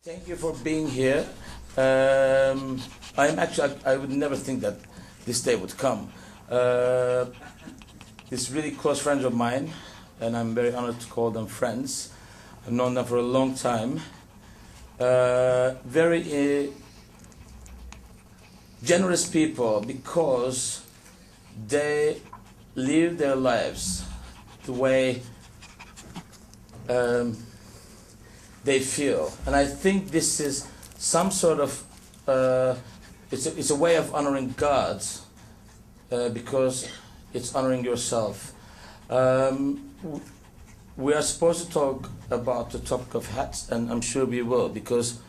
Thank you for being here. I would never think that this day would come. These really close friends of mine, and I'm very honored to call them friends. I've known them for a long time. Very generous people because they live their lives the way they feel, and I think this is some sort of it's a way of honoring God because it's honoring yourself. We are supposed to talk about the topic of hats, and I'm sure we will, because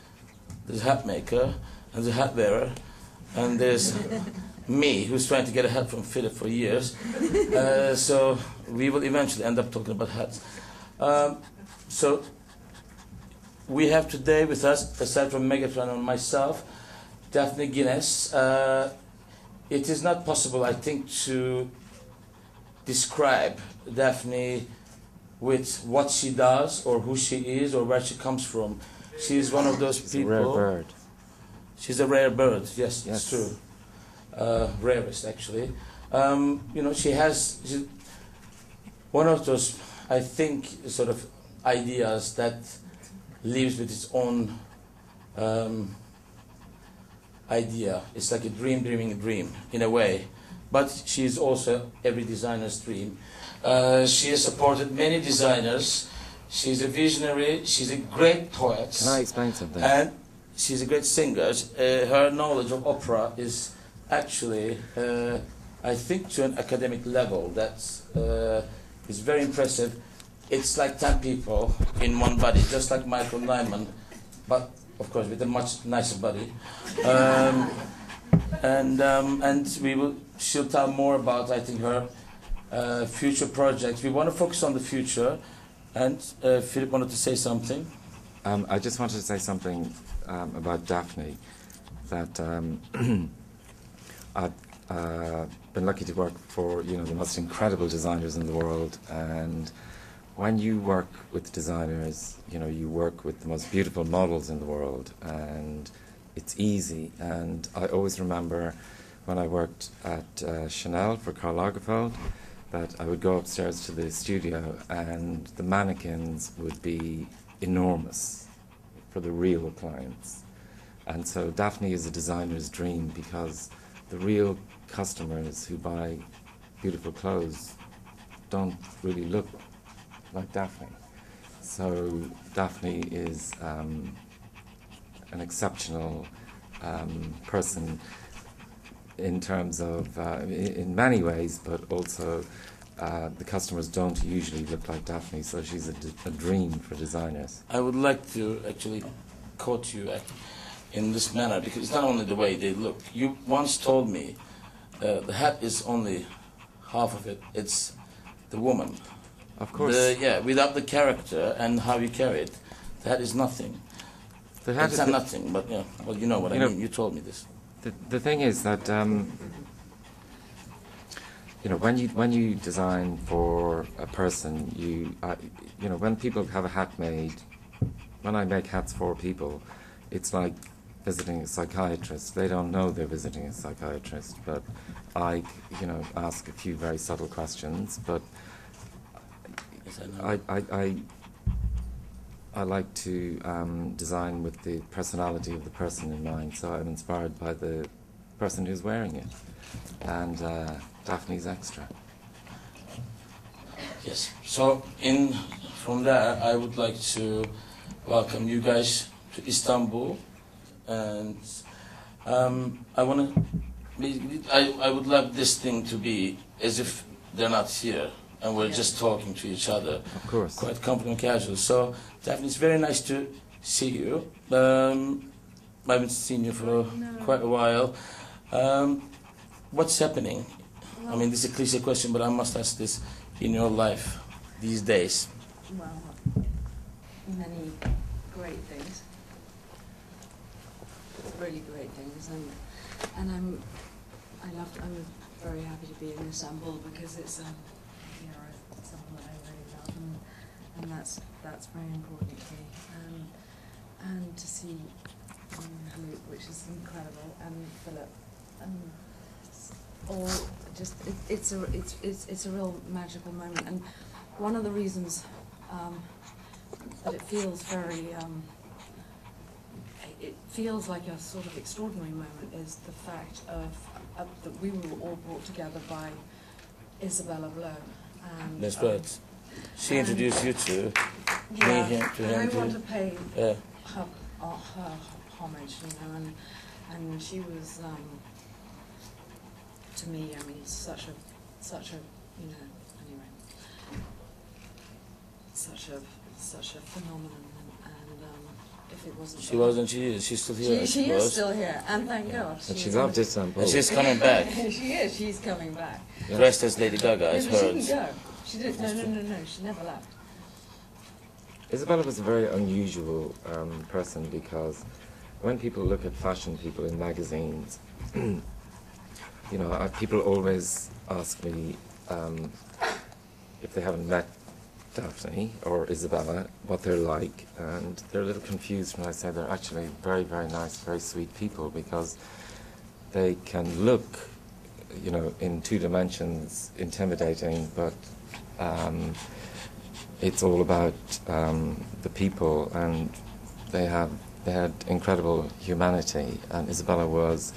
there's a hat maker and there's a hat wearer, and there's me who's trying to get a hat from Philip for years. So we will eventually end up talking about hats. So we have today with us, aside from Megatron and myself, Daphne Guinness. It is not possible, I think, to describe Daphne with what she does or who she is or where she comes from. She is one of those people. She's a rare bird. She's a rare bird. Yes, it's true. Rarest, actually. She's one of those, I think, sort of ideas that lives with its own idea. It's like a dream dreaming a dream, in a way. But she is also every designer's dream. She has supported many designers. She's a visionary. She's a great poet. Can I explain something? And she's a great singer. Her knowledge of opera is actually, I think, to an academic level that's is very impressive. It's like 10 people in one body, just like Michael Nyman, but of course with a much nicer body. And she'll tell more about, I think, her future projects. We want to focus on the future, and Philip wanted to say something. I just wanted to say something about Daphne, that I've been lucky to work for the most incredible designers in the world, and when you work with designers, you work with the most beautiful models in the world, and it's easy. And I always remember when I worked at Chanel for Karl Lagerfeld, that I would go upstairs to the studio and the mannequins would be enormous for the real clients. And so Daphne is a designer's dream, because the real customers who buy beautiful clothes don't really look like Daphne. So Daphne is an exceptional person in terms of, in many ways, but also the customers don't usually look like Daphne, so she's a dream for designers. I would like to actually quote you in this manner, because it's not only the way they look. You once told me the hat is only half of it, it's the woman. Of course. Without the character and how you carry it, the hat is nothing. The hat it's is not nothing, but well, you know what I mean. You told me this. The thing is that when you design for a person, when people have a hat made, when I make hats for people, it's like visiting a psychiatrist. They don't know they're visiting a psychiatrist, but I ask a few very subtle questions, but yes, I know. I like to design with the personality of the person in mind, so I'm inspired by the person who's wearing it, and Daphne's extra. Yes, so from there I would like to welcome you guys to Istanbul, and I would love this thing to be as if they're not here and we're just talking to each other. Of course. Quite comfortable and casual. So, Daphne, it's very nice to see you. I haven't seen you for quite a while. What's happening? Well, I mean, this is a cliche question, but I must ask this in your life these days. Well, many great things. Really great things. I'm very happy to be in Istanbul, because it's something that I really love, and that's very important to me. and to see you, which is incredible, and Philip, and all just it's a real magical moment. And one of the reasons that it feels very it feels like a sort of extraordinary moment is the fact of that we were all brought together by Isabella Blow. And, That's right. She introduced you to yeah, me, to him. and I want to pay Yeah. her homage, you know, and she was to me, I mean, such a you know, anyway, such a phenomenon, and if it wasn't, She wasn't. She is. She's still here. she is still here, and thank God. And she loved Istanbul. And she's coming back. She is. She's coming back. Yeah. Dressed as Lady Gaga, I She heard. didn't go. She didn't. No. She never left. Isabella was a very unusual person because when people look at fashion people in magazines, you know, people always ask me if they haven't met Daphne or Isabella, what they're like, and they're a little confused when I say they're actually very, very nice, very sweet people, because they can look, you know, in two dimensions intimidating, but it's all about the people, and they had incredible humanity, and Isabella was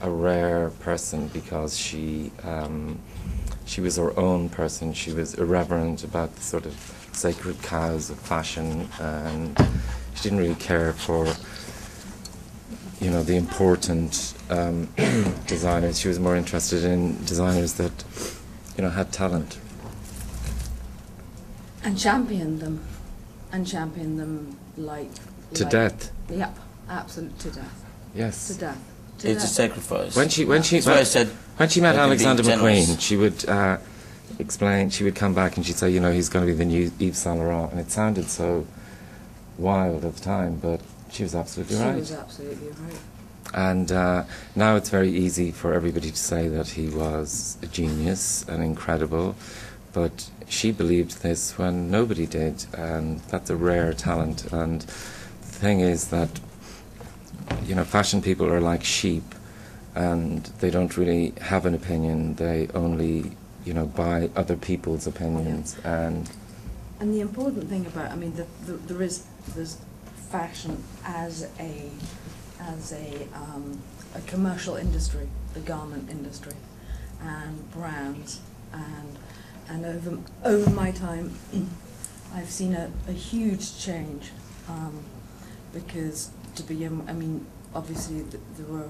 a rare person because she was her own person. She was irreverent about the sort of sacred cows of fashion, and she didn't really care for, you know, the important designers. She was more interested in designers that, you know, had talent. And championed them like Death. Yep, absolute to death. Yes. To death. It's a sacrifice. When she That's why I said when she met I can be Alexander generous. McQueen, she would explain. She would come back and she'd say, you know, he's going to be the new Yves Saint Laurent, and it sounded so wild at the time, but she was absolutely right. She was absolutely right. And now it's very easy for everybody to say that he was a genius and incredible, but she believed this when nobody did, and that's a rare talent. And the thing is that, you know, fashion people are like sheep, and they don't really have an opinion. They only, you know, buy other people's opinions. And the important thing about, I mean, there's fashion as a commercial industry, the garment industry, and brands, and over my time, I've seen a huge change, because I mean, obviously there were,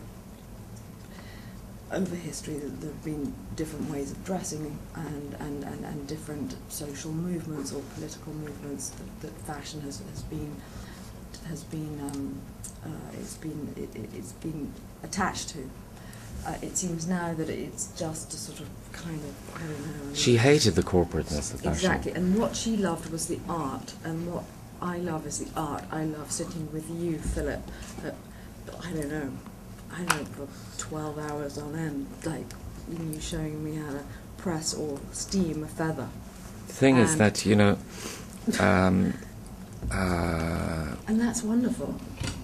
over history, there have been different ways of dressing and different social movements or political movements that fashion has been attached to. It seems now that it's just a sort of kind of, I don't know. she hated the corporateness of fashion. Exactly, and what she loved was the art, and what I love is the art. I love sitting with you, Philip, I don't know, for 12 hours on end, like you showing me how to press or steam a feather. The thing is that, you know, and that's wonderful.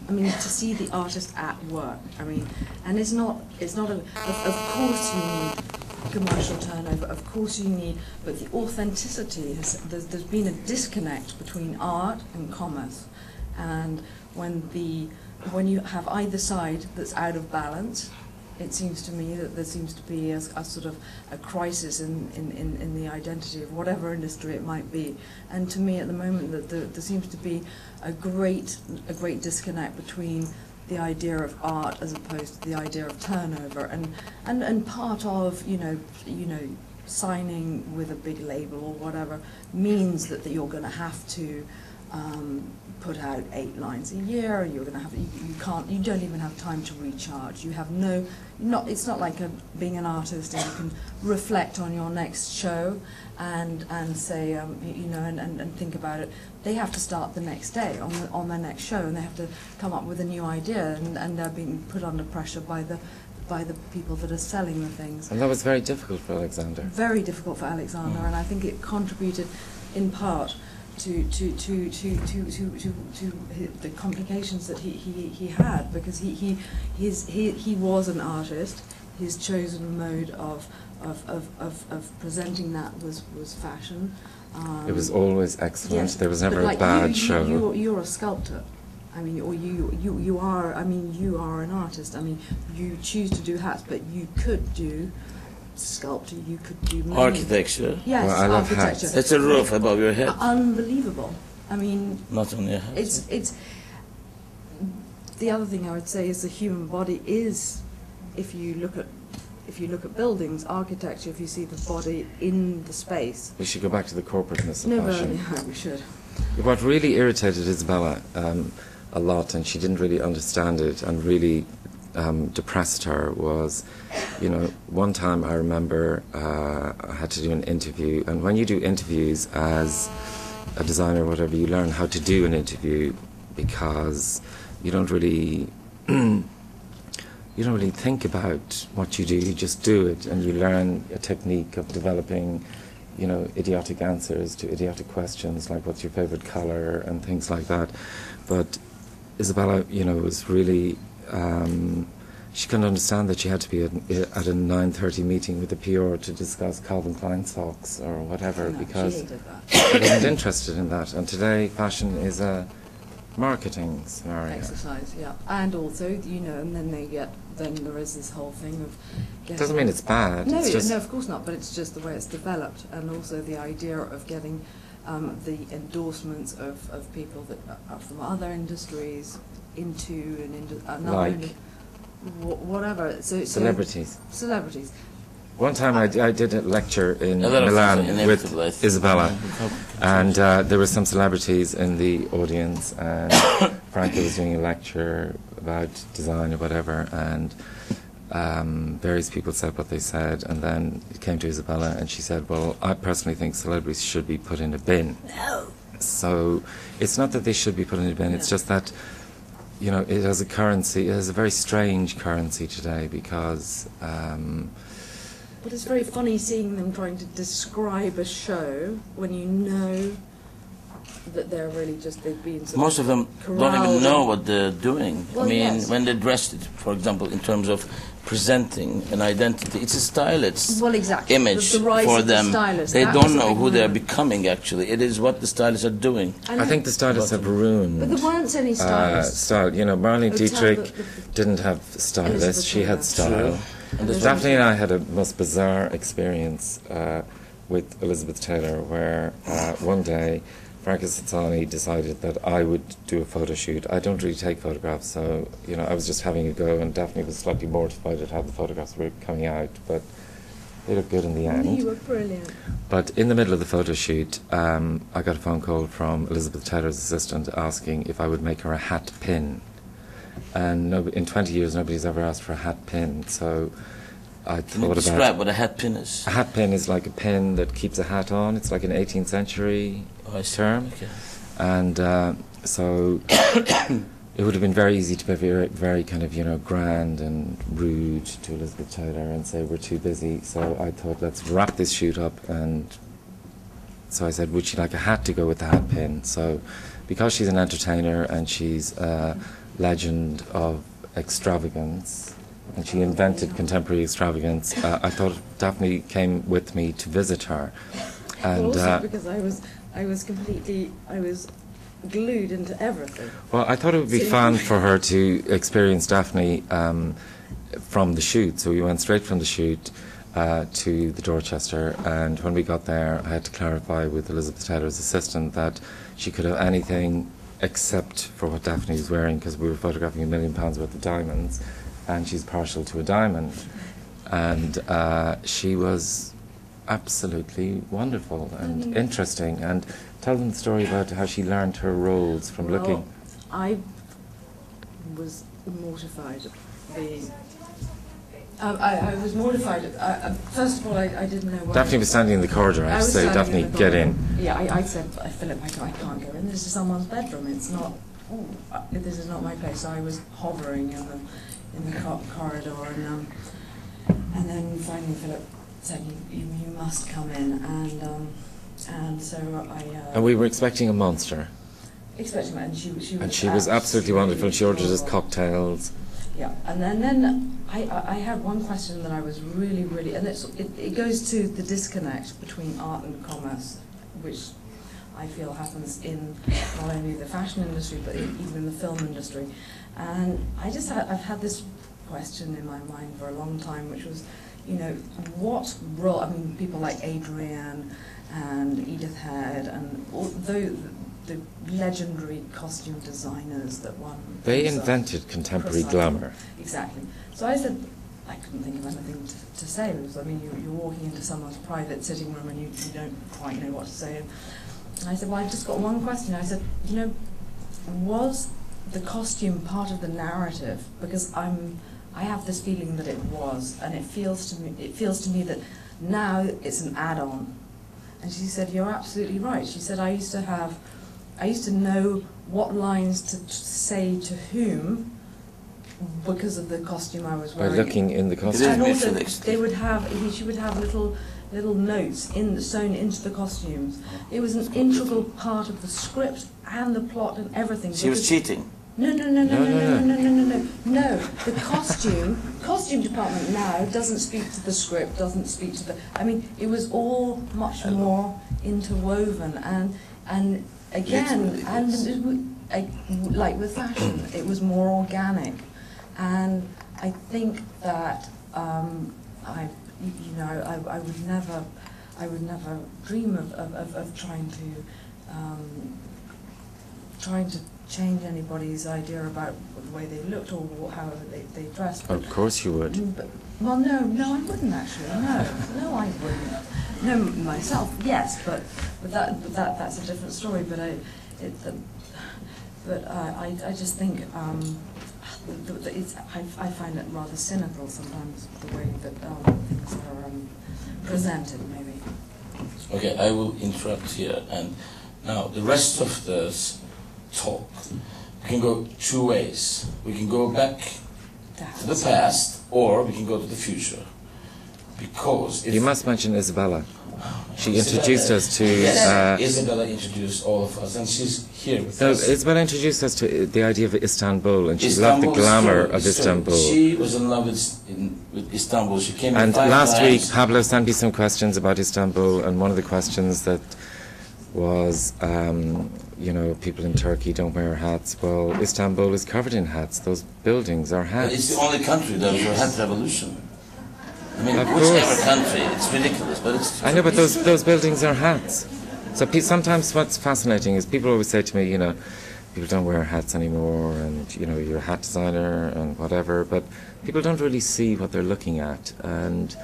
I mean, to see the artist at work. I mean, and it's not of course you need commercial turnover, of course you need, but the authenticity, there's been a disconnect between art and commerce, and when you have either side that's out of balance, it seems to me that there seems to be a sort of a crisis in the identity of whatever industry it might be. And to me, at the moment, that there seems to be a great disconnect between the idea of art as opposed to the idea of turnover, and part of you know signing with a big label or whatever means that you're going to have to put out 8 lines a year. You're going to have you don't even have time to recharge. You have it's not like being an artist and you can reflect on your next show and say you know and think about it. They have to start the next day on their next show, and they have to come up with a new idea, and they're being put under pressure by the people that are selling the things. And that was very difficult for Alexander. Very difficult for Alexander, and I think it contributed in part the complications that he had, because he was an artist. His chosen mode of presenting that was fashion. It was always excellent. Yes, there was never like a bad show. You're a sculptor. I mean, or you are. I mean, you are an artist. I mean, you choose to do hats, but you could do sculpture. You could do many. Architecture. Yes, well, I love architecture. hats. It's a roof above your head. Unbelievable. I mean, Not on your head. it's. The other thing I would say is the human body is, if you look at buildings, architecture, if you see the body in the space. We should go back to the corporateness of No, fashion. but we should. What really irritated Isabella a lot, and she didn't really understand it, and really depressed her, was, one time I remember I had to do an interview, and when you do interviews as a designer or whatever, you learn how to do an interview, because you don't really think about what you do, you just do it, and you learn a technique of developing, idiotic answers to idiotic questions, like what's your favourite colour and things like that. But Isabella, was really, she couldn't understand that she had to be at a 9:30 meeting with the PR to discuss Calvin Klein socks or whatever, No, because she hated that. she wasn't interested in that. And today, fashion is a marketing scenario. Exercise, yeah. And also, and then then there is this whole thing of getting... Doesn't mean it's bad. No, it's just no, of course not, but it's just the way it's developed, and also the idea of getting the endorsements of people that are from other industries into another... Like? Whatever. So celebrities. Celebrities. One time I did a lecture in A lot of Milan things are inevitable, I with think. Isabella, and there were some celebrities in the audience, and Franco was doing a lecture about design or whatever, and various people said what they said, and then it came to Isabella, and she said, well, I personally think celebrities should be put in a bin. No. So it's not that they should be put in a bin, it's just that, it has a currency, it has a very strange currency today, because... But it's very funny seeing them trying to describe a show when you know that they're really just, they've been... Most of them don't corralled even know and- what they're doing. Well, I mean, yes. when they're dressed, for example, in terms of presenting an identity, it's a stylist's Well, exactly. image The rise for of the them. stylist, They that don't was a know big who they're moment. becoming, actually. It is what the stylists are doing. I think the stylists have ruined... But there weren't any stylists. style. Marlene Oh, Dietrich tell didn't have stylists, Elizabeth she had Taylor. style. And there's Daphne and I had a most bizarre experience with Elizabeth Taylor, where one day Franca Sazzani decided that I would do a photo shoot. I don't really take photographs, so I was just having a go, and Daphne was slightly mortified at how the photographs were coming out, but they looked good in the end. You were brilliant. But in the middle of the photo shoot, I got a phone call from Elizabeth Taylor's assistant asking if I would make her a hat pin. And in 20 years, nobody's ever asked for a hat pin, so I Can you thought describe about... what a hat pin is? A hat pin is like a pin that keeps a hat on. It's like an 18th century Oh, I see. term. Okay. And so it would have been very easy to be very, very kind of, grand and rude to Elizabeth Taylor and say, we're too busy. So I thought, let's wrap this shoot up. And so I said, would she like a hat to go with the hat pin? So because she's an entertainer and she's a legend of extravagance, and she invented contemporary extravagance, I thought Daphne came with me to visit her. And Also because I was glued into everything. well, I thought it would be fun for her to experience Daphne from the shoot. So we went straight from the shoot to the Dorchester, and when we got there, I had to clarify with Elizabeth Taylor's assistant that she could have anything except for what Daphne was wearing, because we were photographing £1 million worth of diamonds, and she's partial to a diamond. And she was absolutely wonderful and interesting. And tell them the story about how she learned her roles from looking. I was mortified being... I was mortified. First of all, I didn't know why... Daphne was standing in the corridor. I have to say, Daphne, get in. Yeah, I said, Philip, I can't go in. This is someone's bedroom. It's not... this is not my place. So I was hovering in the corridor, and then finally Philip said, you must come in, and so I. And we were expecting a monster. Expecting that, and she was absolutely wonderful. She ordered us cocktails. Yeah, and then I had one question that I was really, and it goes to the disconnect between art and commerce, which I feel happens in not only the fashion industry but even in the film industry. And I've had this question in my mind for a long time, which was, you know, what role? I mean, people like Adrienne and Edith Head and all the legendary costume designers that one. They invented contemporary glamour. Exactly. So I said, I couldn't think of anything to say. Because, I mean, you're walking into someone's private sitting room and you don't quite know what to say. And I said, well, I've just got one question. I said, you know, was the costume part of the narrative? Because I have this feeling that it was, and it feels to me that now it's an add-on. And she said, you're absolutely right. She said, I used to know what lines to say to whom because of the costume I was wearing. By looking in the costume. And also, she would have little notes sewn into the costumes. It was an integral part of the script and the plot and everything. She was cheating. No. The costume department now doesn't speak to the script, doesn't speak to the. I mean, it was all much more interwoven and again, like with fashion, it was more organic, and I think that I would never dream of trying to change anybody's idea about the way they looked or how they dressed. Of course you would. Well, no, I wouldn't actually. No, I wouldn't. No, myself, yes, but that's a different story. But I just think I find it rather cynical sometimes the way that things are presented. Maybe. Okay, I will interrupt here, and now the rest of this talk we can go two ways. We can go back to the past, or we can go to the future. Because you must mention Isabella. She introduced us to. Yes, Isabella introduced all of us, and she's here with us. Isabella introduced us to the idea of Istanbul, and she loved the glamour of Istanbul. She was in love with Istanbul. She came. And last times. week, Pablo sent me some questions about Istanbul, and one of the questions that was, you know, people in Turkey don't wear hats. Well, Istanbul is covered in hats. Those buildings are hats. But it's the only country that was a hat revolution. I mean, of whichever course. country, it's ridiculous, but it's. I know, but those buildings are hats. So sometimes what's fascinating is people always say to me, you know, people don't wear hats anymore, and you know, you're a hat designer and whatever, but people don't really see what they're looking at. And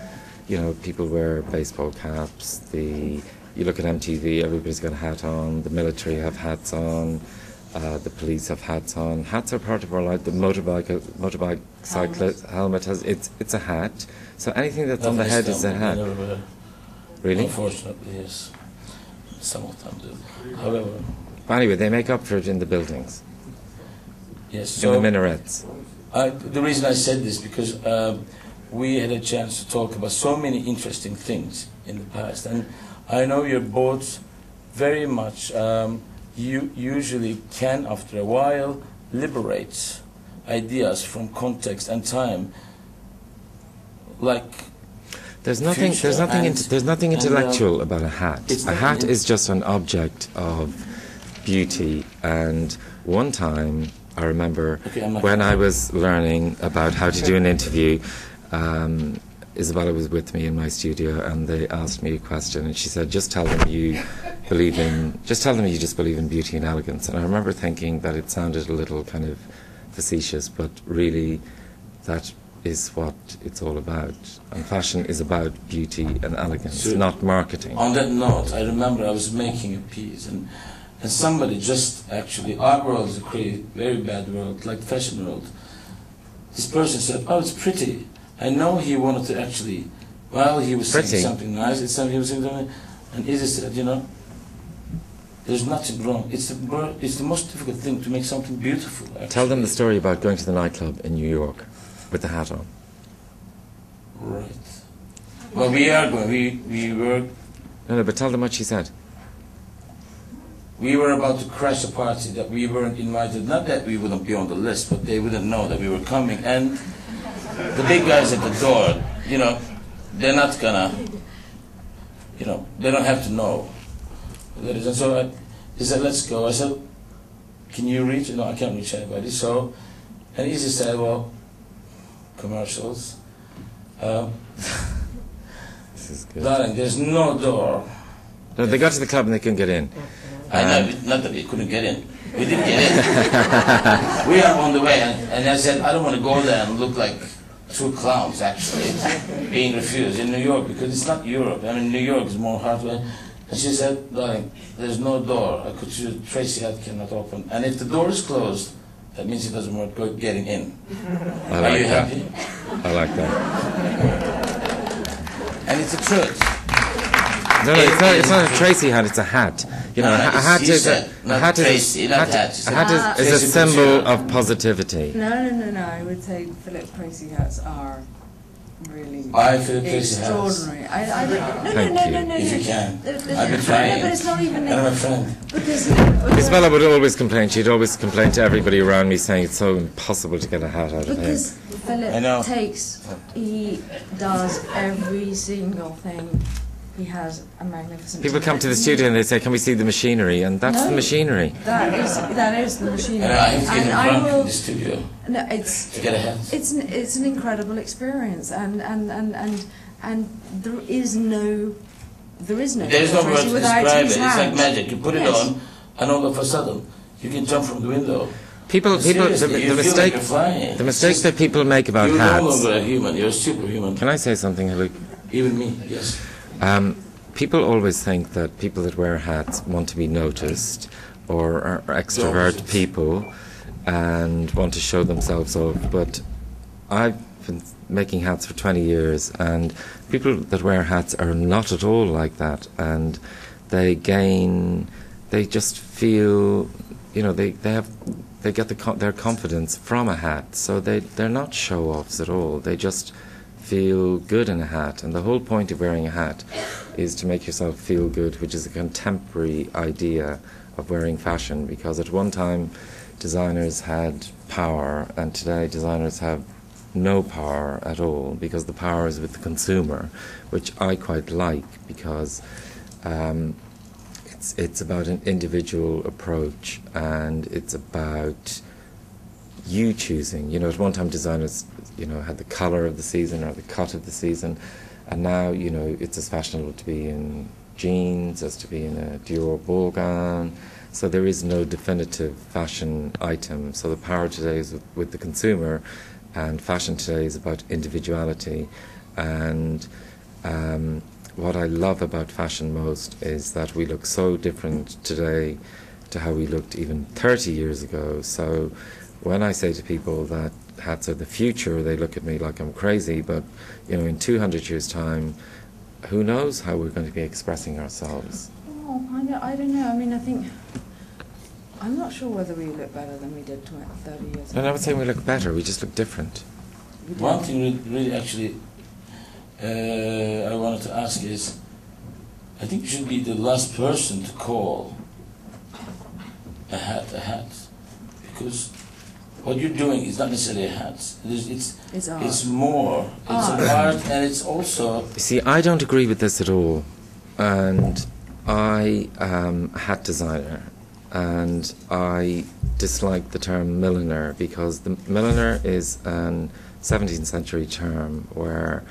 you know, people wear baseball caps. You look at MTV, everybody's got a hat on. The military have hats on. The police have hats on. Hats are part of our life. The motorbike cyclist helmet has it's a hat. So anything that's on the head is a hat. Really? Unfortunately, yes. Some of them do. However. But anyway, they make up for it in the buildings. Yes. So in the minarets. The reason I said this because we had a chance to talk about so many interesting things in the past, and I know you're both very much. You usually can, after a while, liberate ideas from context and time. Like there's nothing intellectual about a hat. A hat is just an object of beauty. And one time, I remember when I was learning about how to do an interview, Isabella was with me in my studio, and they asked me a question, and she said, just tell them you just believe in beauty and elegance. And I remember thinking that it sounded a little kind of facetious, but really that is what it's all about. And fashion is about beauty and elegance, not marketing. On that note, I remember I was making a piece, and somebody just actually, our world is a very bad world, like the fashion world. This person said, oh, it's pretty. I know he wanted to actually, while he was saying something nice, he was saying something, and Izzy said, you know, there's nothing wrong. It's the most difficult thing to make something beautiful. Actually. Tell them the story about going to the nightclub in New York with the hat on. Right. Well, we are going. We were. No, but tell them what she said. we were about to crash a party that we weren't invited. Not that we wouldn't be on the list, but they wouldn't know that we were coming. And the big guys at the door, you know, they're not gonna, you know, they don't have to know. And so he said, let's go. I said, can you reach? No, I can't reach anybody. So, and he just said, well, commercials. This is good. Darling, there's no door. No, they got to the club and they couldn't get in. I know, not that we couldn't get in. We didn't get in. We are on the way, and I said, I don't want to go there and look like two clowns, actually, being refused in New York, because it's not Europe. I mean, New York is more hardware. And she said, darling, there's no door. I could see Treacy hat cannot open. And if the door is closed, that means it doesn't work getting in. I like Are you that. happy? I like that. And it's the truth. No, it's not a Treacy hat, it's a hat. You know, No, a hat she is said, not Treacy, not hat. She a said, hat is a Treacy symbol Boucher. of positivity. No. I would say Philip Treacy hats are really I feel Treacy hats. extraordinary. No. If you can. There's- I've been no, trying. but it's not even And I'm a friend. because Isabella would always complain. She'd always complain to everybody around me, saying it's so impossible to get a hat out of him. because I know. Philip he does every single thing. He has a magnificent. People come to the studio and they say, "Can we see the machinery?" And that's the No. Machinery. That is the machinery. And I have to get And him I drunk will- in the studio No, it's to get a hat. it's an incredible experience, and there is no There is no Treacy word to without describe it. his It's like hand. magic. You put it Yes. on, and all of a sudden, you can jump from the window. People, Seriously, the you feel mistake, like you're flying. the mistakes that people make about You're no hats. longer a human. You're a superhuman. Can I say something, Luke? Even me, yes. People always think that people that wear hats want to be noticed or are extrovert opposite. people and want to show themselves off. But I've been making hats for 20 years, and people that wear hats are not at all like that. And they just feel, you know, they get their confidence from a hat. So they're not show-offs at all. They just feel good in a hat, and the whole point of wearing a hat is to make yourself feel good, which is a contemporary idea of wearing fashion, because at one time designers had power and today designers have no power at all, because the power is with the consumer, which I quite like, because it's about an individual approach, and it's about you choosing. You know, at one time designers, you know, had the colour of the season or the cut of the season, and now, you know, it's as fashionable to be in jeans as to be in a Dior ball gown. So there is no definitive fashion item. So the power today is with the consumer, and fashion today is about individuality. And what I love about fashion most is that we look so different today to how we looked even 30 years ago. So when I say to people that hats are the future, they look at me like I'm crazy, but, you know, in 200 years' time, who knows how we're going to be expressing ourselves. Oh, I don't know. I mean, I'm not sure whether we look better than we did 30 years ago. And I would say we look better, we just look different. One thing really actually I wanted to ask is, I think you should be the last person to call a hat, because what you're doing is not necessarily a hat. It's art. It's more. It's an art, and it's also. You see, I don't agree with this at all. And I am a hat designer, and I dislike the term milliner, because the milliner is an 17th century term where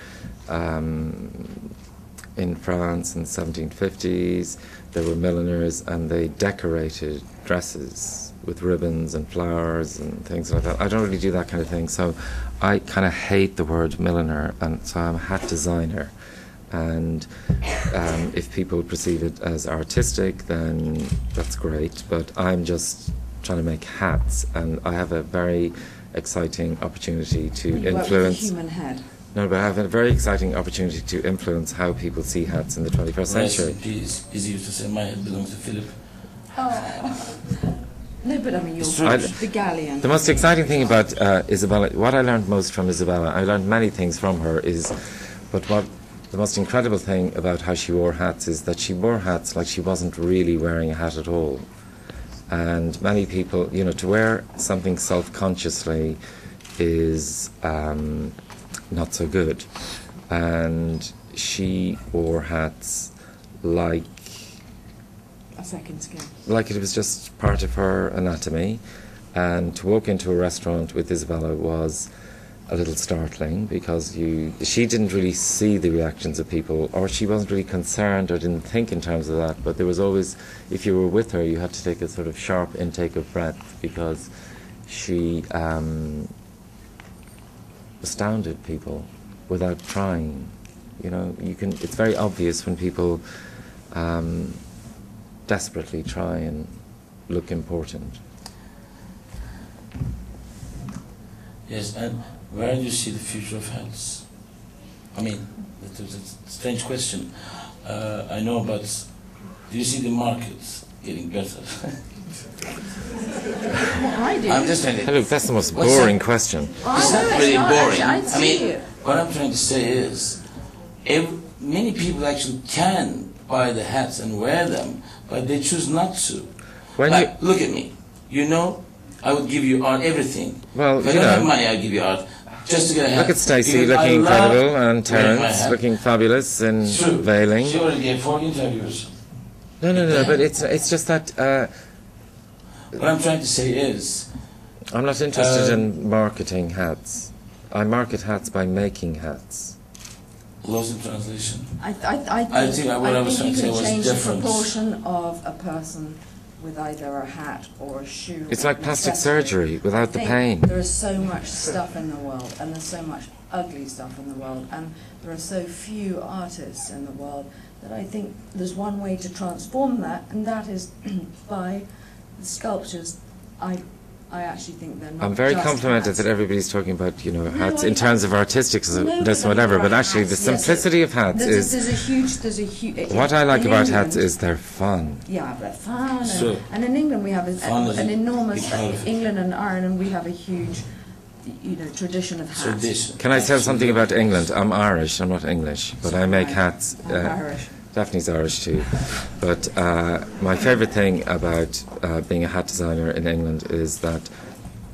in France in the 1750s there were milliners, and they decorated dresses with ribbons and flowers and things like that. I don't really do that kind of thing, so I kind of hate the word milliner, and so I'm a hat designer. And if people perceive it as artistic, then that's great, but I'm just trying to make hats, and I have a very exciting opportunity to You work with a influence. human head. No, but I have a very exciting opportunity to influence how people see hats in the 21st century. It's easy to say my head belongs to Philip. Oh. No, but I mean, It's you're true. the galleon. The most exciting thing about Isabella, what I learned most from Isabella, I learned many things from her, but what the most incredible thing about how she wore hats is that she wore hats like she wasn't really wearing a hat at all. And many people, you know, to wear something self-consciously is not so good. And she wore hats like a second skin. Like it was just part of her anatomy. And to walk into a restaurant with Isabella was a little startling, because she didn't really see the reactions of people, or she wasn't really concerned or didn't think in terms of that. But there was always, if you were with her, you had to take a sort of sharp intake of breath, because she astounded people without trying. You know, it's very obvious when people desperately try and look important. Yes, and where do you see the future of hats? I mean, it's a strange question. I know, but do you see the market getting better? I do. I'm just trying to... Hey, look, that's the most boring question. It's not really boring. I mean, what I'm trying to say is, many people actually can buy the hats and wear them, but they choose not to. Look at me. You know, I would give you art, everything. Well, if I don't have money, I'll give you art. Just to get a hat. Look at Stacey looking incredible, and Terence looking fabulous in veiling. She already gave 4 interviews. No, but it's just that... what I'm trying to say is... I'm not interested in marketing hats. I market hats by making hats. Lost in translation. I think what I was trying to say was change different. the proportion of a person with either a hat or a shoe. It's like plastic surgery without the pain. There is so much stuff in the world, and there's so much ugly stuff in the world, and there are so few artists in the world, that I think there's one way to transform that, and that is by the sculptures. I actually think they're not. I'm very complimented that everybody's talking about, you know, hats in terms of artisticness or whatever, but actually the simplicity of hats is... There's a huge... What I like about hats is they're fun. Yeah, they're fun. And in England we have an enormous... England and Ireland, we have a huge, you know, tradition of hats. Can I tell something about England? I'm Irish, I'm not English, but I make hats... I'm Irish. Daphne's Irish too. But my favourite thing about being a hat designer in England is that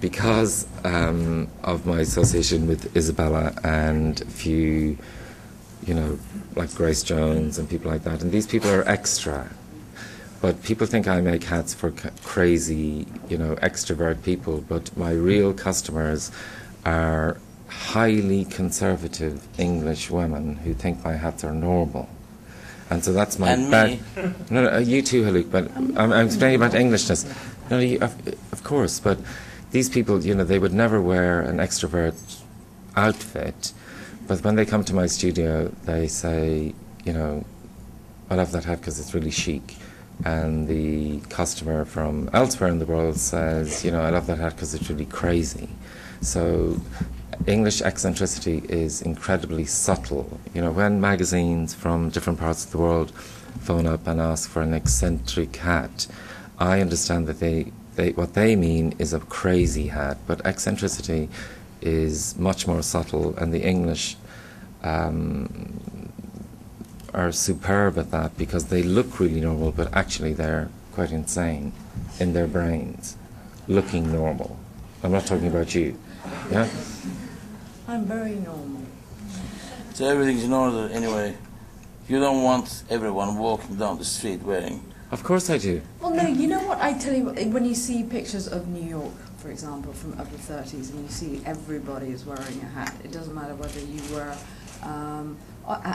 because of my association with Isabella and a few, you know, like Grace Jones and people like that, and these people are extra. But people think I make hats for crazy, you know, extrovert people, but my real customers are highly conservative English women who think my hats are normal. And so that's my No, you too, Haluk, but I'm explaining about Englishness. No, of course, but these people, you know, they would never wear an extrovert outfit, but when they come to my studio, they say, you know, I love that hat because it's really chic. And the customer from elsewhere in the world says, you know, I love that hat because it's really crazy. So English eccentricity is incredibly subtle. You know, when magazines from different parts of the world phone up and ask for an eccentric hat, I understand that what they mean is a crazy hat, but eccentricity is much more subtle, and the English are superb at that because they look really normal, but actually they're quite insane in their brains, looking normal. I'm not talking about you. Yeah? I'm very normal. So everything's in order anyway. You don't want everyone walking down the street wearing... Of course I do. Well, no, you know what, I tell you, when you see pictures of New York, for example, from of the 30s, and you see everybody is wearing a hat, it doesn't matter whether you were,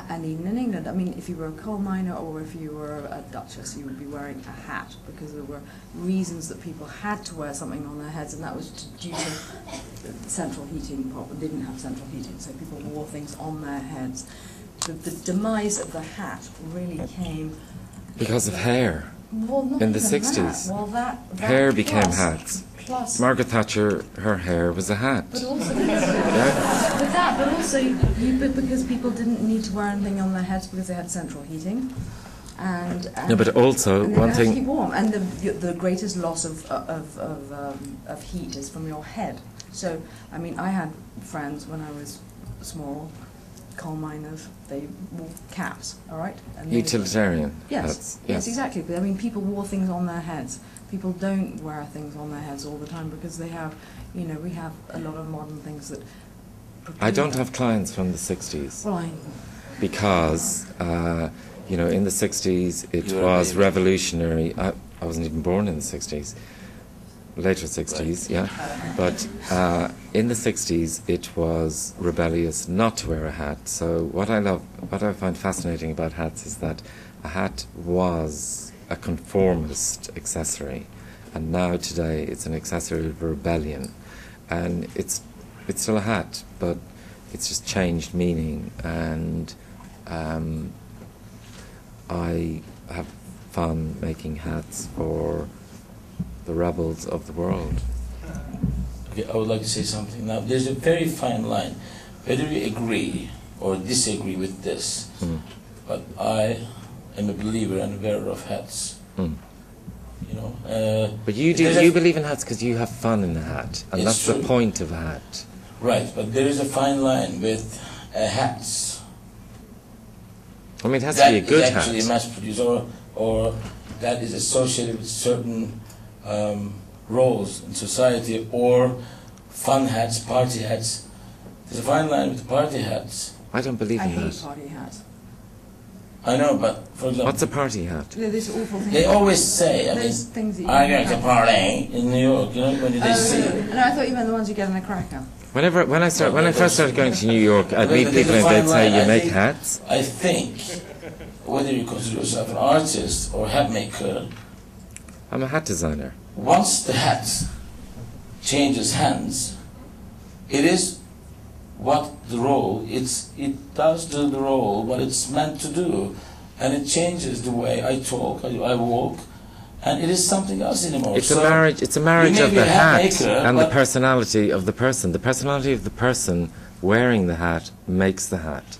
and even in England, I mean, if you were a coal miner or if you were a duchess, you would be wearing a hat, because there were reasons that people had to wear something on their heads, and that was due to central heating. They didn't have central heating, so people wore things on their heads. The demise of the hat really came... Because of hair. Well, not in the even 60s. That. Well, that hair became hats. Plus, Margaret Thatcher, her hair was a hat. But also, but also because people didn't need to wear anything on their heads because they had central heating. And no, but also and one thing. Keep warm. And the greatest loss of heat is from your head. So, I mean, I had friends when I was small coal miners, they wore caps, all right? And Utilitarian. Yes, yes, exactly. But I mean, people wore things on their heads. People don't wear things on their heads all the time because they have, you know, we have a lot of modern things that... I don't have clients from the 60s. Well, because, you know, in the 60s it was revolutionary. I wasn't even born in the 60s. Later 60s, yeah. But in the 60s it was rebellious not to wear a hat. So what I find fascinating about hats is that a hat was a conformist accessory, and now today it's an accessory of rebellion, and it's still a hat, but it's just changed meaning. And I have fun making hats for the rebels of the world. Okay, I would like to say something now. There's a very fine line, whether we agree or disagree with this, but I am a believer and a wearer of hats. You know. But you believe in hats because you have fun in a hat, and that's true. the point of a hat. Right, but there is a fine line with hats. I mean, it has to be a good hat. That is actually mass-produced, or that is associated with certain roles in society, or fun hats, party hats. There's a fine line with the party hats. I don't believe in I hate that. party hats. I know, but for example... What's a party hat? This awful thing. They always say, I mean, Those things that you I'm going to party in New York, you know, when they see it. No, I thought you meant the ones you get in a cracker. When I first started going to New York, I'd meet people and they'd say, "You make hats?" I think, whether you consider yourself an artist or hat maker, I'm a hat designer. once the hat changes hands, it is what the role, it does do the role, what it's meant to do, and it changes the way I talk, I walk, and it is something else anymore. It's a marriage. It's a marriage of the hat maker, and the personality of the person. The personality of the person wearing the hat makes the hat.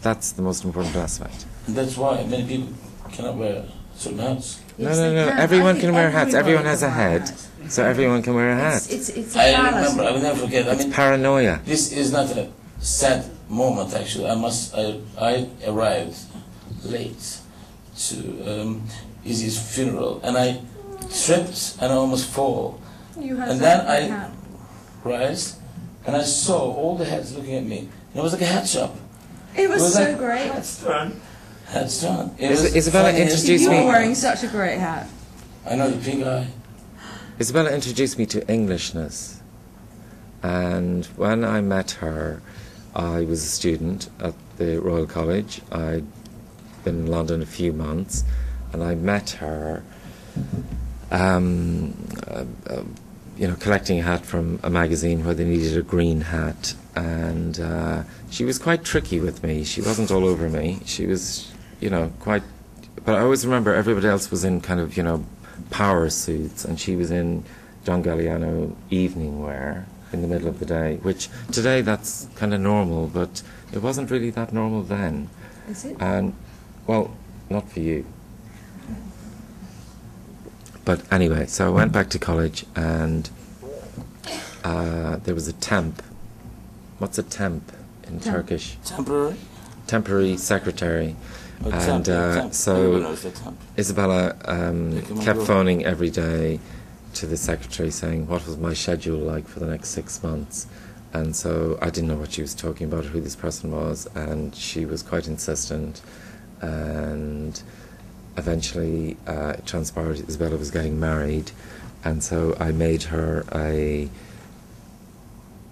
That's the most important aspect. And that's why many people cannot wear certain hats. Yes, No. they can. Everyone I can think wear hats. Everyone has a can wear head, hats. so everyone can wear a hat. It's a I fallacy. remember, I will never forget. I It's mean, paranoia. this is not a sad moment actually. I arrived late to Izzy's funeral, and I tripped and I almost fall. You had And a then hat. I rised, and I saw all the heads looking at me. And it was like a hat shop. It was so like, great. Hats turn. Hats turn. Isabella introduced You me. were wearing such a great hat. I know the pink eye. Isabella introduced me to Englishness, and when I met her, I was a student at the Royal College. I'd been in London a few months, and I met her, collecting a hat from a magazine where they needed a green hat, and she was quite tricky with me. She wasn't all over me. She was, quite... But I always remember everybody else was in kind of, power suits, and she was in John Galliano evening wear in the middle of the day, which today that's kind of normal, but it wasn't really that normal then. Is it? And, well, not for you. But anyway, so I went back to college, and there was a temp. What's a temp in Turkish? Temporary? Temporary secretary. Or And temp. so Everyone knows the temp. Isabella come kept over. phoning every day to the secretary saying what was my schedule like for the next 6 months. And so I didn't know what she was talking about, who this person was, and she was quite insistent. And eventually it transpired Isabella was getting married, and so I made her a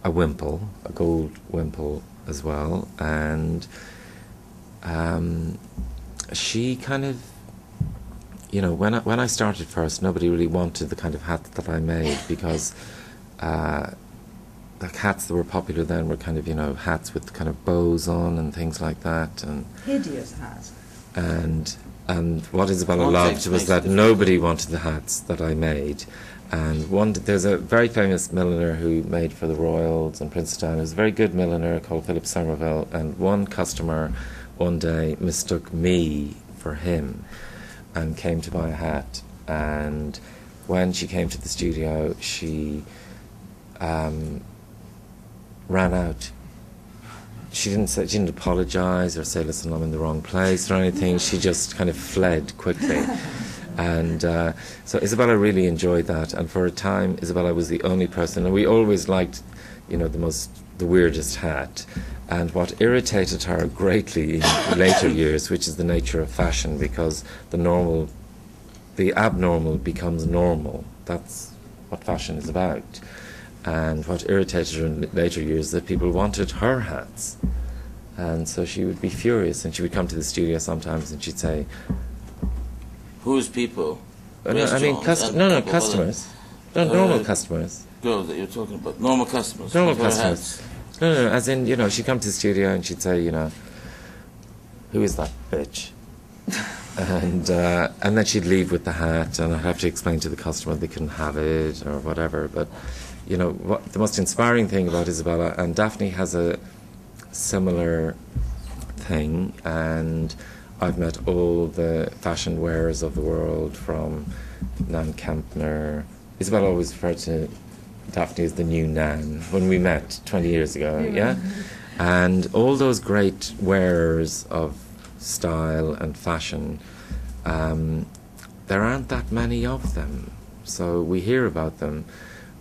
wimple, a gold wimple as well, and she kind of, when I started first, nobody really wanted the kind of hat that I made, because the hats that were popular then were kind of, hats with kind of bows on and things like that, and Hideous hat. and what Isabella Context loved was makes that a difference. nobody wanted the hats that I made. And there's a very famous milliner who made for the Royals and Princess Diana. He was a very good milliner called Philip Somerville, and one customer one day mistook me for him and came to buy a hat. And when she came to the studio, she ran out she didn't apologize or say, listen, I'm in the wrong place or anything. She just kind of fled quickly. And so Isabella really enjoyed that. And for a time, Isabella was the only person, and we always liked, you know, the weirdest hat. And what irritated her greatly in later years, which is the nature of fashion, because the abnormal becomes normal. That's what fashion is about. And what irritated her in later years is that people wanted her hats. And so she would be furious, and she would come to the studio sometimes and she'd say... Who's people? Normal customers. Normal customers. Girls that you're talking about. Normal customers. Normal customers. No, as in, you know, she'd come to the studio and she'd say, you know, who is that bitch? And then she'd leave with the hat, and I'd have to explain to the customer they couldn't have it or whatever. But, you know, what the most inspiring thing about Isabella, and Daphne has a similar thing, and I've met all the fashion wearers of the world, from Nan Kempner. Isabella always referred to Daphne as the new Nan when we met 20 years ago, yeah? And all those great wearers of style and fashion, there aren't that many of them. So we hear about them,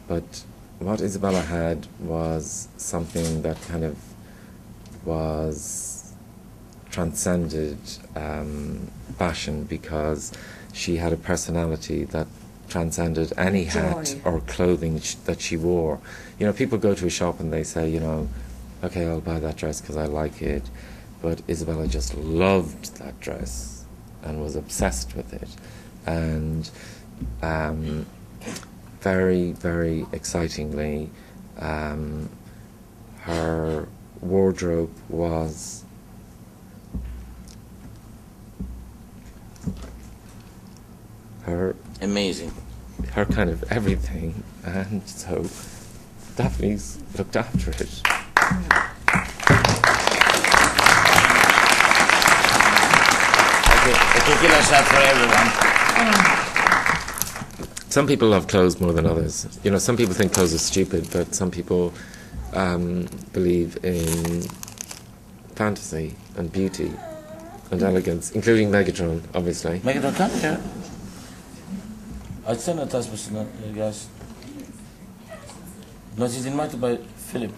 but what Isabella had was something that kind of was transcended fashion, because she had a personality that transcended any hat or clothing that she wore. You know, people go to a shop and they say, you know, okay, I'll buy that dress because I like it. But Isabella just loved that dress and was obsessed with it. And very, very excitingly, her wardrobe was amazing. Her kind of everything, and so Daphne's looked after it. I think you must have for everyone. Some people love clothes more than others. You know, some people think clothes are stupid, but some people believe in fantasy and beauty and elegance, including Megatron, obviously. Megatron, come here. Açsana tasmasını guys. No, she's invited by Philip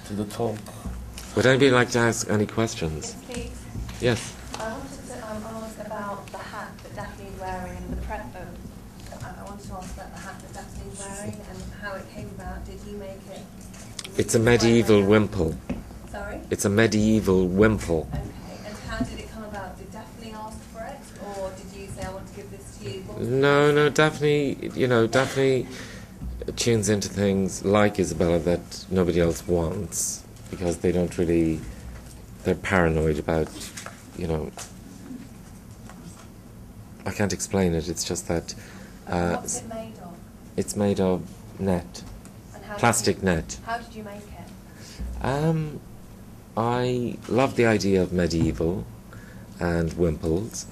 to the talk. Would anybody like to ask any questions? Yes, please. Yes. I wanted to ask about the hat that Daphne's wearing and the prep. I wanted to ask about the hat that Daphne's wearing and how it came about. Did you make it? It's a medieval wimple. Sorry? It's a medieval wimple. Okay. And how did it come about? Did Daphne ask for it, or did you say, I want to give this to you? No, Daphne, you know, Daphne tunes into things like Isabella that nobody else wants, because they don't really, they're paranoid about, you know, I can't explain it, it's just that... what's it made of? It's made of net, plastic net. How did you make it? I love the idea of medieval and wimples,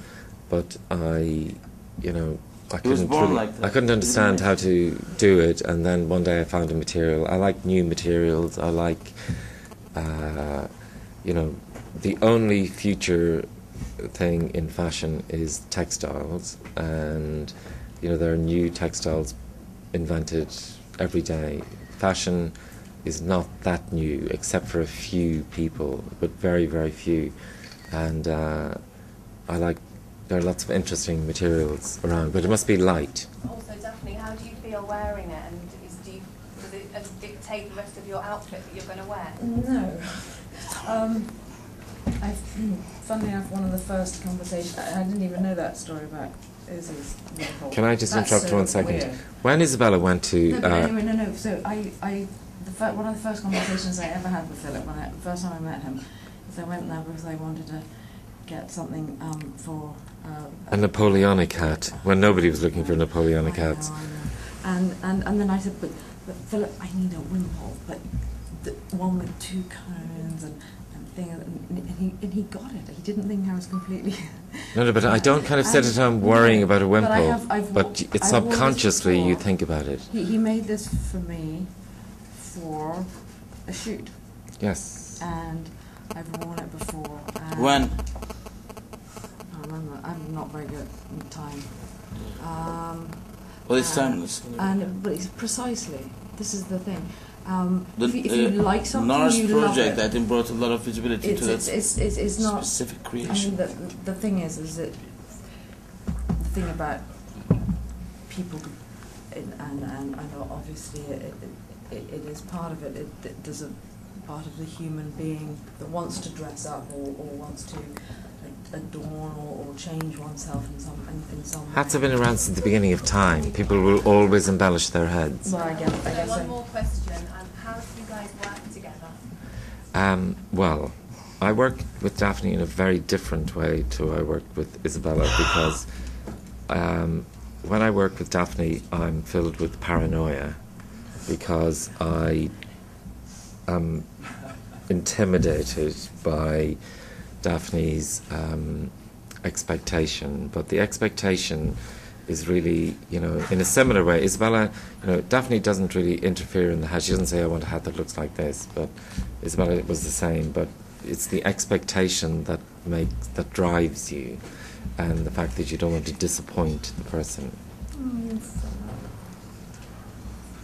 but I couldn't understand how to do it, and then one day I found a material. I like new materials. I like, the only future thing in fashion is textiles, and there are new textiles invented every day. Fashion is not that new, except for a few people, but very, very few. And there are lots of interesting materials around, but it must be light. Also, Daphne, how do you feel wearing it, and does it dictate the rest of your outfit that you're going to wear? No. Funnily enough, one of the first conversations, I didn't even know that story about Izzy's wimple. Can I just interrupt so 1 second? weird. When Isabella went to... No, but anyway, no. So one of the first conversations I ever had with Philip, the first time I met him, is I went there because I wanted to get something for... a Napoleonic hat, when nobody was looking for Napoleonic hats. I know. And then I said, but Philip, I need a wimple, but the one with 2 cones and things, and he got it. He didn't think I was completely... No, but I don't kind of sit at home worrying about a wimple, but it's subconsciously you think about it. He made this for me for a shoot. Yes. And I've worn it before. And When? I can't remember. I'm not very good with time. Well, it's timeless. But it's precisely. This is the thing. The if you like something, NARS you love project, it. I think, brought a lot of visibility to that It's not specific I creation. mean, the thing is that the thing about people, and obviously it is part of it. There's a part of the human being that wants to dress up or wants to adorn or change oneself in some way. Hats have been around since the beginning of time. People will always embellish their heads. Well, I guess So one so. more question. How do you guys work together? Well, I work with Daphne in a very different way to I worked with Isabella, because when I work with Daphne, I'm filled with paranoia because I am intimidated by Daphne's expectation, but the expectation is really, in a similar way. Isabella, Daphne doesn't really interfere in the hat. She doesn't say, I want a hat that looks like this, but Isabella was the same. But it's the expectation that drives you, and the fact that you don't want to disappoint the person.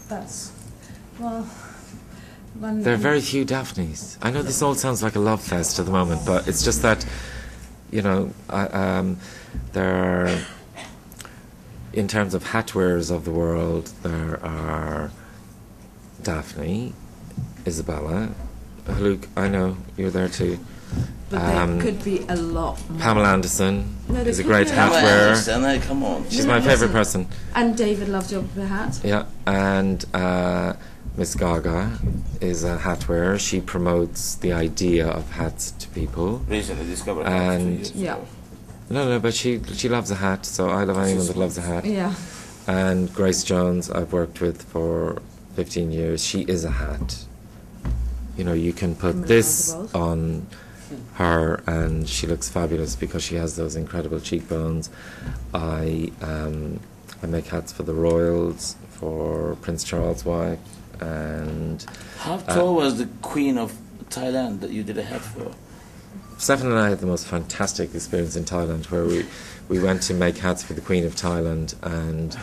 That's well. There are very few Daphnes. I know this all sounds like a love fest at the moment, but it's just that, there are, in terms of hat wearers of the world, there are Daphne, Isabella, Luke, I know, you're there too. But there could be a lot more. Pamela Anderson No, there is a could great be a hat lot. wearer. Come on. She's No, my favourite listen. person. And David loves your hat. Yeah, and Miss Gaga is a hat wearer. She promotes the idea of hats to people. Recently discovered. And Yeah. No, but she loves a hat, so I love anyone that loves a hat. Yeah. And Grace Jones, I've worked with for 15 years. She is a hat. You can put Similar this to both. on her, and she looks fabulous because she has those incredible cheekbones. I make hats for the royals, for Prince Charles' wife, and How tall was the Queen of Thailand that you did a hat for? Stefan and I had the most fantastic experience in Thailand, where we went to make hats for the Queen of Thailand, and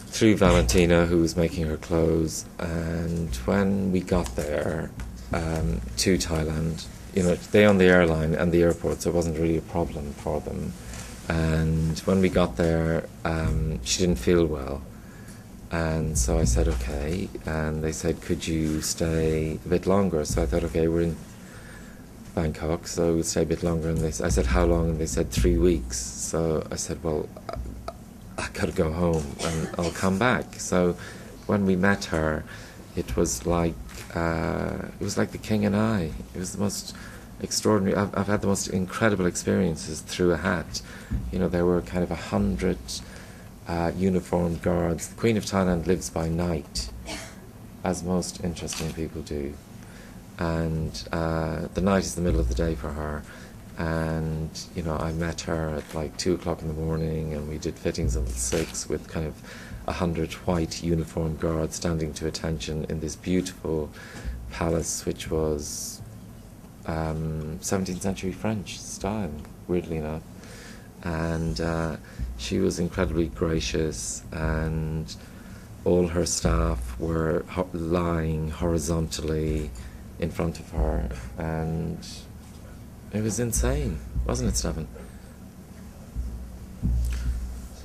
through Valentina, who was making her clothes. And when we got there to Thailand, they own the airline and the airport, so it wasn't really a problem for them. And when we got there, she didn't feel well. And so I said, okay. And they said, could you stay a bit longer? So I thought, okay, we're in Bangkok, so we'll stay a bit longer. And I said, how long? And they said, 3 weeks. So I said, well, I gotta go home and I'll come back. So when we met her, it was like the king and I. It was the most extraordinary. I've had the most incredible experiences through a hat. There were kind of 100 uniformed guards. The Queen of Thailand lives by night, as most interesting people do. And the night is the middle of the day for her. And, I met her at like 2 o'clock in the morning, and we did fittings until 6 with kind of 100 white uniformed guards standing to attention in this beautiful palace, which was 17th century French style, weirdly enough. And she was incredibly gracious, and all her staff were lying horizontally in front of her, and it was insane, wasn't it, Stefan? So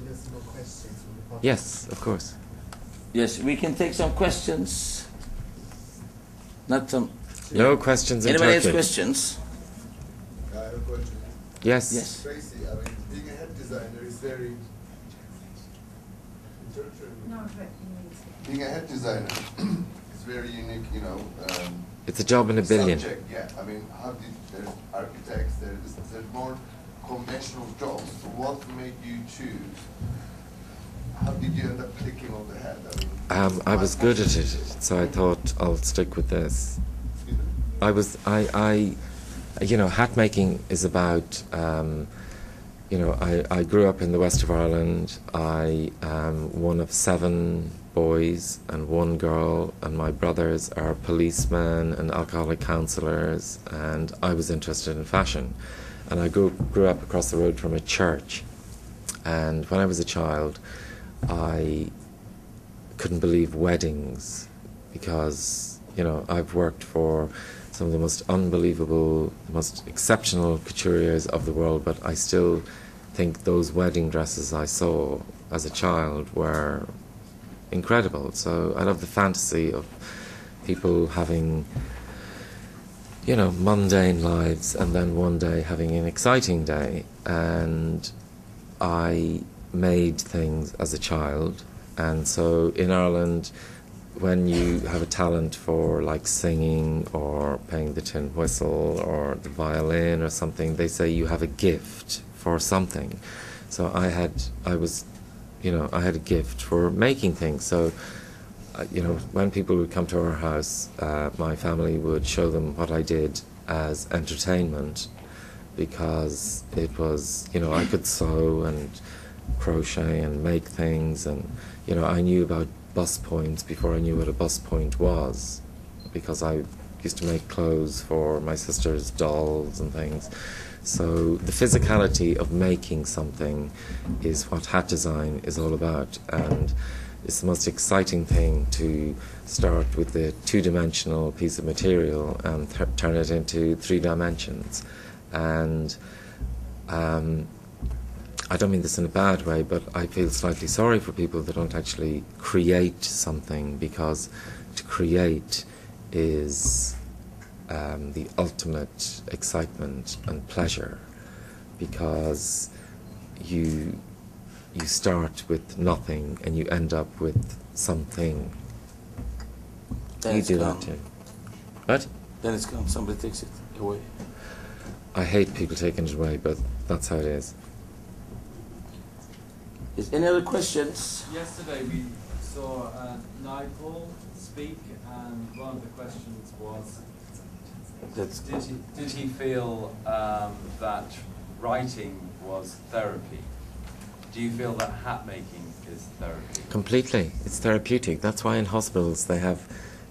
there's no questions from the public? Yes, of course. Yes, we can take some questions. Not some. No questions in Anybody has Turkey. questions? I have a question. Yes. Yes. Tracy, being a head designer is very... No, but Being a head designer is very unique, It's a job in a billion. subject. Yeah, there's architects, there's more conventional jobs. So what made you choose? How did you end up clicking on the head? I was good at it, so I thought I'll stick with this. Hat making is about you know, I grew up in the west of Ireland. I am one of 7 boys and 1 girl, and my brothers are policemen and alcoholic counsellors, and I was interested in fashion. And I grew up across the road from a church, and when I was a child, I couldn't believe weddings, because, you know, I've worked for some of the most unbelievable, most exceptional couturiers of the world, but I still think those wedding dresses I saw as a child were incredible. So I love the fantasy of people having, you know, mundane lives and then one day having an exciting day. And I made things as a child, and so in Ireland, when you have a talent for like singing or playing the tin whistle or the violin or something, they say you have a gift for something. So I had a gift for making things. So, you know, when people would come to our house, my family would show them what I did as entertainment, because it was, you know, I could sew and crochet and make things, and, you know, I knew about bus points before I knew what a bus point was, because I used to make clothes for my sister's dolls and things. So the physicality of making something is what hat design is all about, and it's the most exciting thing to start with the 2-dimensional piece of material and turn it into 3 dimensions. And I don't mean this in a bad way, but I feel slightly sorry for people that don't actually create something, because to create is the ultimate excitement and pleasure, because you start with nothing and you end up with something. Then You it's do gone. that too. What? Then it's gone. Somebody takes it away. I hate people taking it away, but that's how it is. Is any other questions? Yesterday we saw Nigel speak, and one of the questions was, That's did he feel that writing was therapy? Do you feel that hat making is therapy? Completely. It's therapeutic. That's why in hospitals they have,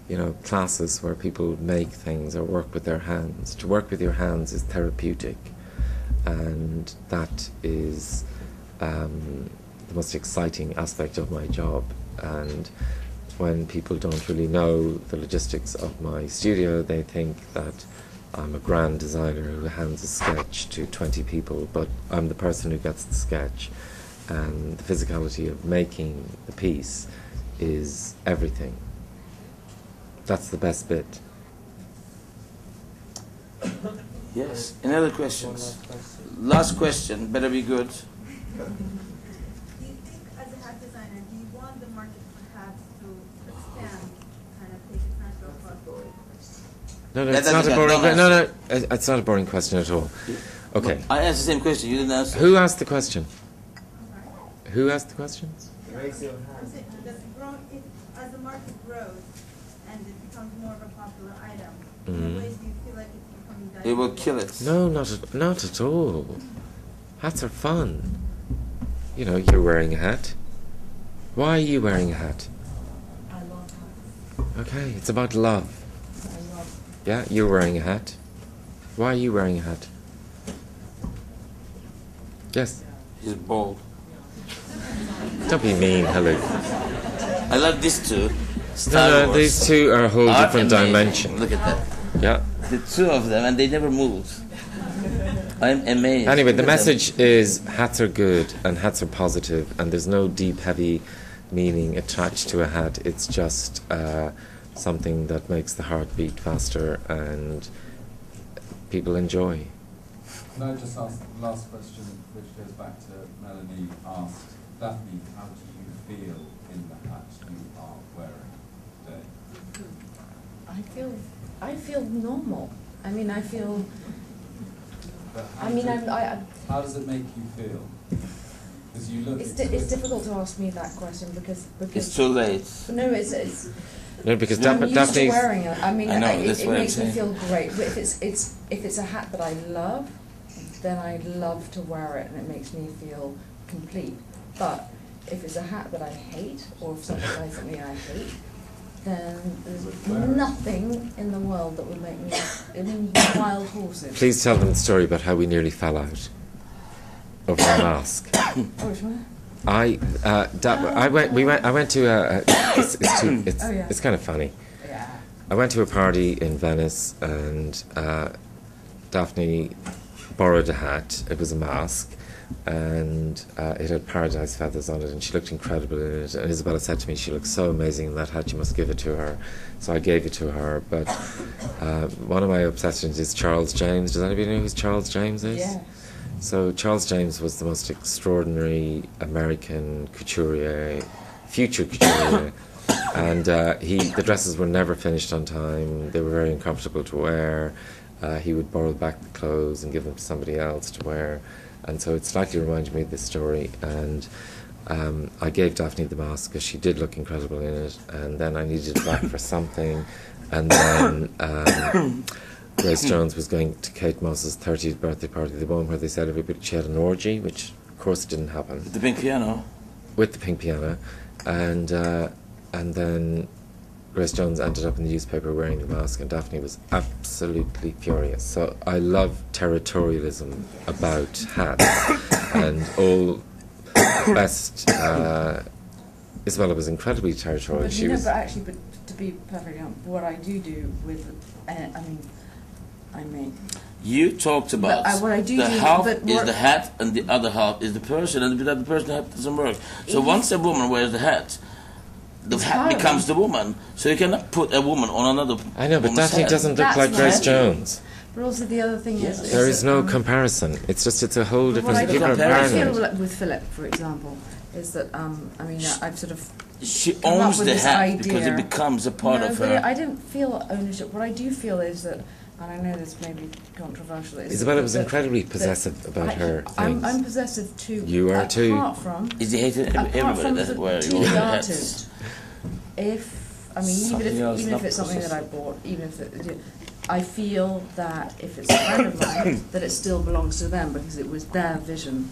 you know, classes where people make things or work with their hands. To work with your hands is therapeutic, and that is the most exciting aspect of my job. And when people don't really know the logistics of my studio, they think that I'm a grand designer who hands a sketch to 20 people, but I'm the person who gets the sketch. And the physicality of making the piece is everything. That's the best bit. Yes. Any other questions? Last question. Better be good. Do you think, as a hat designer, do you want the market for hats to expand, kind of take a transfer across the board? No, That it's not a doesn't boring get- question. don't No, it's not a boring question at all. Okay. I asked the same question. You didn't answer. Who asked the question? I'm sorry? Who asked the question? I'm saying, does it grow, as the market grows and it becomes more of a popular item, in Mhm. what ways do you feel like it's becoming It will diluted? kill it. No, not at all. Hats are fun. You know, you're wearing a hat. Why are you wearing a hat? I love hats. Okay, it's about love. I love. Yeah, you're wearing a hat. Why are you wearing a hat? Yes. He's bald. Don't be mean, hello. I love these two. Star No, Wars. these two are a whole Are different amazing. dimension. Look at that. Yeah. The two of them, and they never moved. I'm amazed. Anyway, the Look at them. message is hats are good and hats are positive, and there's no deep, heavy meaning attached to a hat. It's just something that makes the heart beat faster and people enjoy. Can I just ask the last question, which goes back to Melanie asked, Daphne, how do you feel in the hat you are wearing today? I feel normal. I mean, I feel. But I mean, how does it make you feel? Because you look. it's difficult to ask me that question because It's too late. no, it's. No, because I'm used to Daphne's... wearing it. I mean, I know, that's it what I'm makes me saying. feel great. But if it's a hat that I love, then I love to wear it and it makes me feel complete. But if it's a hat that I hate, or if something buys something I hate, then there's nothing in the world that would make me, I mean, wild horses. Please tell them the story about how we nearly fell out over a mask. Oh, which one? I went to Oh, yeah. it's kind of funny. Yeah. I went to a party in Venice and Daphne borrowed a hat. It was a mask and it had paradise feathers on it and she looked incredible in it. And Isabella said to me, she looks so amazing in that hat, you must give it to her. So I gave it to her. But one of my obsessions is Charles James. Does anybody know who Charles James is? Yeah. So Charles James was the most extraordinary American couturier, future couturier, and the dresses were never finished on time. They were very uncomfortable to wear. He would borrow back the clothes and give them to somebody else to wear, and so it slightly reminded me of this story. And I gave Daphne the mask because she did look incredible in it, and then I needed it back for something, and then. Grace Jones was going to Kate Moss's 30th birthday party, the one where they said she had an orgy, which of course didn't happen. With the pink piano? With the pink piano. And then Grace Jones ended up in the newspaper wearing the mask and Daphne was absolutely furious. So I love territorialism about hats and all the best. Isabella was incredibly territorial. But, but to be perfectly honest, what I do with, I mean, you talked about what I do the half but is the hat and the other half is the person, and without the person, the hat doesn't work. So once a woman wears the hat becomes the woman. So you cannot put a woman on another. I know, but Daphne doesn't look That's like Grace right. Jones. But also the other thing is There is that, no comparison. It's a whole different what I environment. feel with Philip, for example, is that I've sort of She come up owns with the this hat idea. because it becomes a part of but her. I don't feel ownership. What I do feel is that, and I know this may be controversial. Is Isabella that- was that- incredibly that possessive about her I'm things. possessive too. You are too. Apart from Is he hated apart everybody from that the wear TV hats? artist, even Something else if not it's something that I possessive. bought, even if I feel that if it's a friend of mine, that it still belongs to them because it was their vision.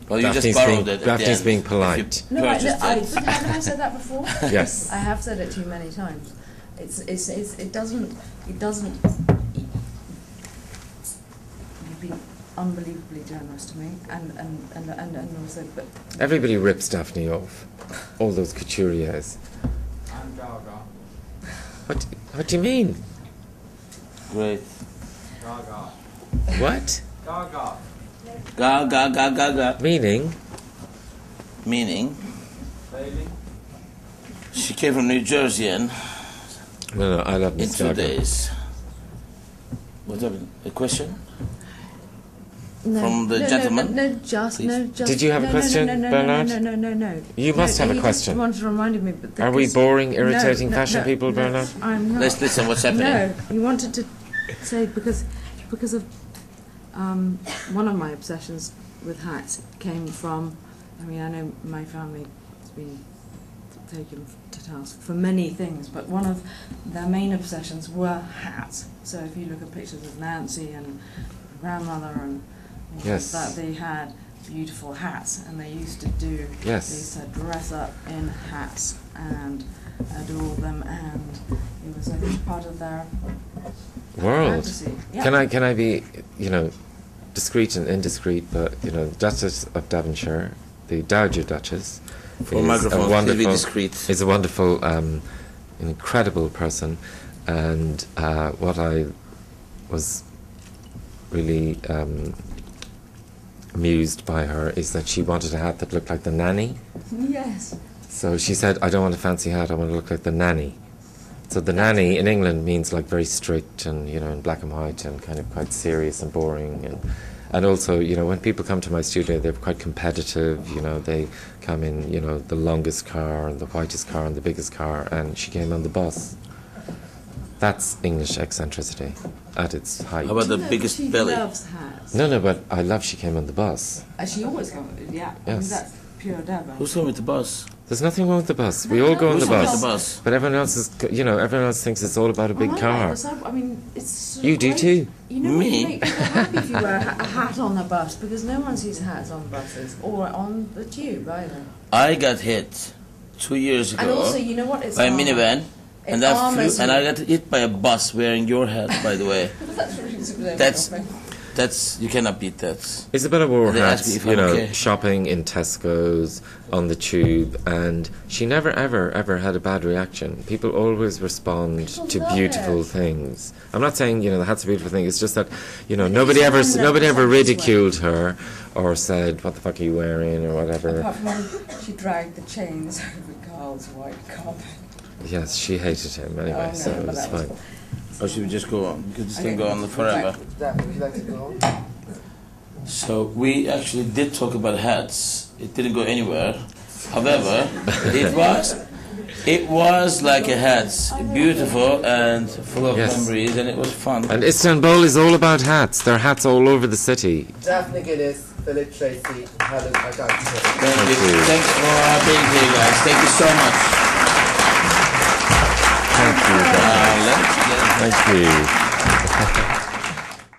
Well, you just borrowed it. Daphne's being polite. No, haven't I said that before? Yes. I have said it too many times. It doesn't. You've been unbelievably generous to me, and also, but Everybody rips Daphne off. All those couturiers. I'm Gaga. What do you mean? Great. Gaga. What? Gaga. Ga ga ga ga ga. Meaning? Meaning, Bailey. she came from New Jersey and No, I love in Miss 2 Gaga. days. What's up? A question? no, From the no, gentleman? No, just. Did you have a question, Bernard? No. You must have a he question. Just wanted to remind me. But Are we because- boring, irritating no, fashion people, no, Bernard? I'm not. Let's listen what's happening. No, you wanted to say because of one of my obsessions with hats came from. I mean, I know my family has been taken to task for many things, but one of their main obsessions were hats. So if you look at pictures of Nancy and grandmother and things Yes. like that, they had beautiful hats, and they used to do. Yes. They used to dress up in hats and adore them, and it was a big part of their World. fantasy. Yeah. Can I be, discreet and indiscreet, but, Duchess of Devonshire, the Dowager Duchess, For microphone, please be discreet. is a wonderful, incredible person, and what I was really amused by her is that she wanted a hat that looked like the nanny. Yes. So she said, I don't want a fancy hat, I want to look like the nanny. So the nanny in England means like very strict and, in black and white and kind of quite serious and boring. And also, when people come to my studio, they're quite competitive, they come in, the longest car and the whitest car and the biggest car, and she came on the bus. That's English eccentricity at its height. How about the No, biggest she belly? loves hats. No, but I love she came on the bus. She always comes. Yeah. I mean, Yes. that's procured ever. Who's going with the bus? There's nothing wrong with the bus. We all go on Who's the going with bus. the bus? But everyone else is, everyone else thinks it's all about a big Well, car. I mean, it's sort You of do great. too. You know, Me? it would make people happy if you wear a hat on a bus, because no one sees hats on buses or on the tube either. I got hit 2 years ago And also, you know what? It's by a armour. minivan, It and I armours flew, and you. I got hit by a bus wearing your hat, by the way. That's really super That's you cannot beat that. Isabella wore They asked me hats, if I'm okay. shopping in Tesco's, on the tube, and she never, ever had a bad reaction. People always respond People to love beautiful it. things. I'm not saying, the hat's a beautiful thing, it's just that, Because nobody ever it's one that ridiculed her or said, what the fuck are you wearing, or whatever. Apart from when she dragged the chains over Carl's white carpet. Yes, she hated him anyway, Oh, no, so it but was that was fine. Or should we just go on? Because this Okay. can go on forever. Daphne, would you like to go on? So we actually did talk about hats. It didn't go anywhere. However, it was like a hat, beautiful and full of Yes. memories, and it was fun. And Istanbul is all about hats. There are hats all over the city. Daphne Guinness, Philip Treacy, Helen Istancool. Thank you. you. Thanks for being here, guys. Thank you so much. Thank you. Let's Thank you.